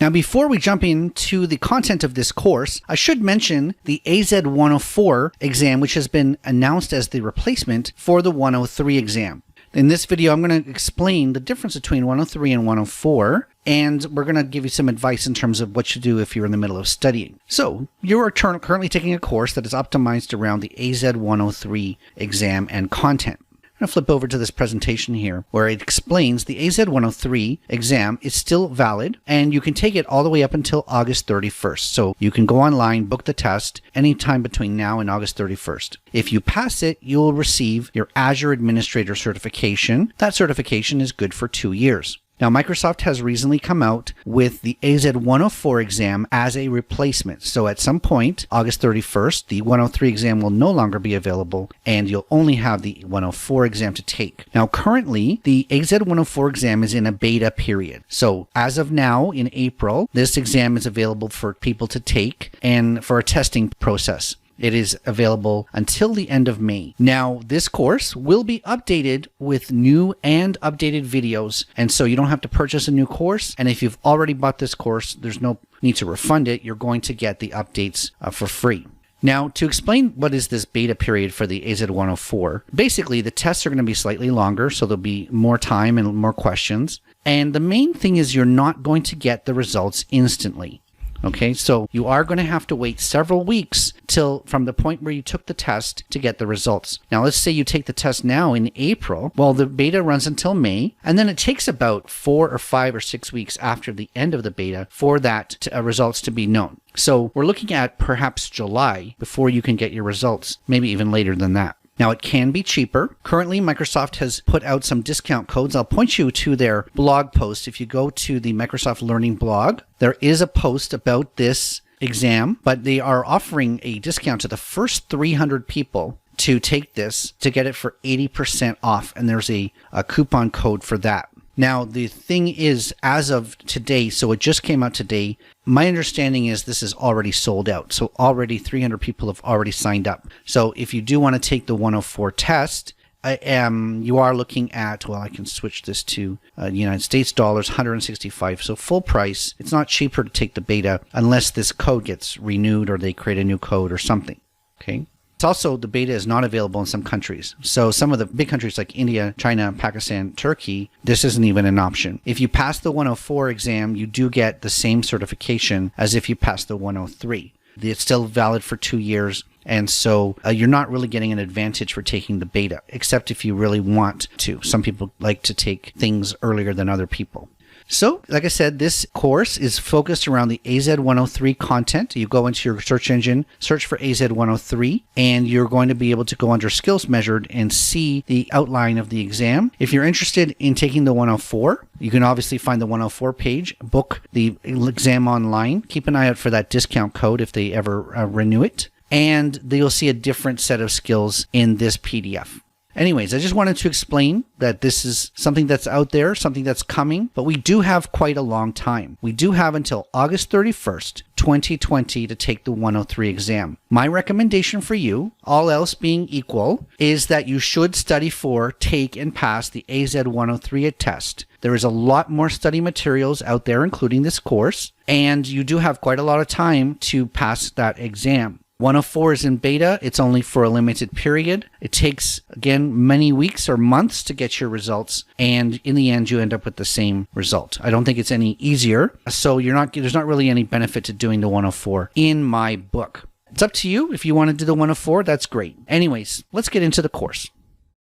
Now, before we jump into the content of this course, I should mention the AZ-104 exam, which has been announced as the replacement for the 103 exam. In this video, I'm going to explain the difference between 103 and 104, and we're going to give you some advice in terms of what you do if you're in the middle of studying. So, you are currently taking a course that is optimized around the AZ-103 exam and content. I'm going to flip over to this presentation here where it explains the AZ-103 exam is still valid and you can take it all the way up until August 31st. So you can go online, book the test anytime between now and August 31st. If you pass it, you will receive your Azure Administrator certification. That certification is good for 2 years. Now, Microsoft has recently come out with the AZ-104 exam as a replacement. So at some point, August 31st, the 103 exam will no longer be available and you'll only have the 104 exam to take. Now, currently, the AZ-104 exam is in a beta period. So as of now, in April, this exam is available for people to take and for a testing process. It is available until the end of May. Now, this course will be updated with new and updated videos, and so you don't have to purchase a new course. And if you've already bought this course, there's no need to refund it. You're going to get the updates for free. Now, to explain what is this beta period for the AZ-104, basically the tests are going to be slightly longer, so there'll be more time and more questions. And the main thing is you're not going to get the results instantly. Okay, so you are going to have to wait several weeks from the point where you took the test to get the results. Now, let's say you take the test now in April. Well, the beta runs until May, and then it takes about 4 or 5 or 6 weeks after the end of the beta for that results to be known. So we're looking at perhaps July before you can get your results, maybe even later than that. Now, it can be cheaper. Currently, Microsoft has put out some discount codes. I'll point you to their blog post. If you go to the Microsoft Learning blog, there is a post about this exam, but they are offering a discount to the first 300 people to take this to get it for 80% off, and there's a coupon code for that. Now, the thing is, as of today, so it just came out today, my understanding is this is already sold out. So already 300 people have already signed up. So if you do want to take the 104 test, you are looking at, well, I can switch this to United States dollars, 165. So full price. It's not cheaper to take the beta unless this code gets renewed or they create a new code or something. Okay. It's also, the beta is not available in some countries. So some of the big countries like India, China, Pakistan, Turkey, this isn't even an option. If you pass the 104 exam, you do get the same certification as if you pass the 103. It's still valid for 2 years. And so you're not really getting an advantage for taking the beta, except if you really want to. Some people like to take things earlier than other people. So, like I said, this course is focused around the AZ-103 content. You go into your search engine, search for AZ-103, and you're going to be able to go under Skills Measured and see the outline of the exam. If you're interested in taking the 104, you can obviously find the 104 page, book the exam online. Keep an eye out for that discount code if they ever renew it. And you'll see a different set of skills in this PDF. Anyways, I just wanted to explain that this is something that's out there, something that's coming, but we do have quite a long time. We do have until August 31st, 2020 to take the 103 exam. My recommendation for you, all else being equal, is that you should study for, take, and pass the AZ-103 test. There is a lot more study materials out there, including this course, and you do have quite a lot of time to pass that exam. 104 is in beta. It's only for a limited period. It takes, again, many weeks or months to get your results. And in the end, you end up with the same result. I don't think it's any easier. So there's not really any benefit to doing the 104 in my book. It's up to you. If you want to do the 104, that's great. Anyways, let's get into the course.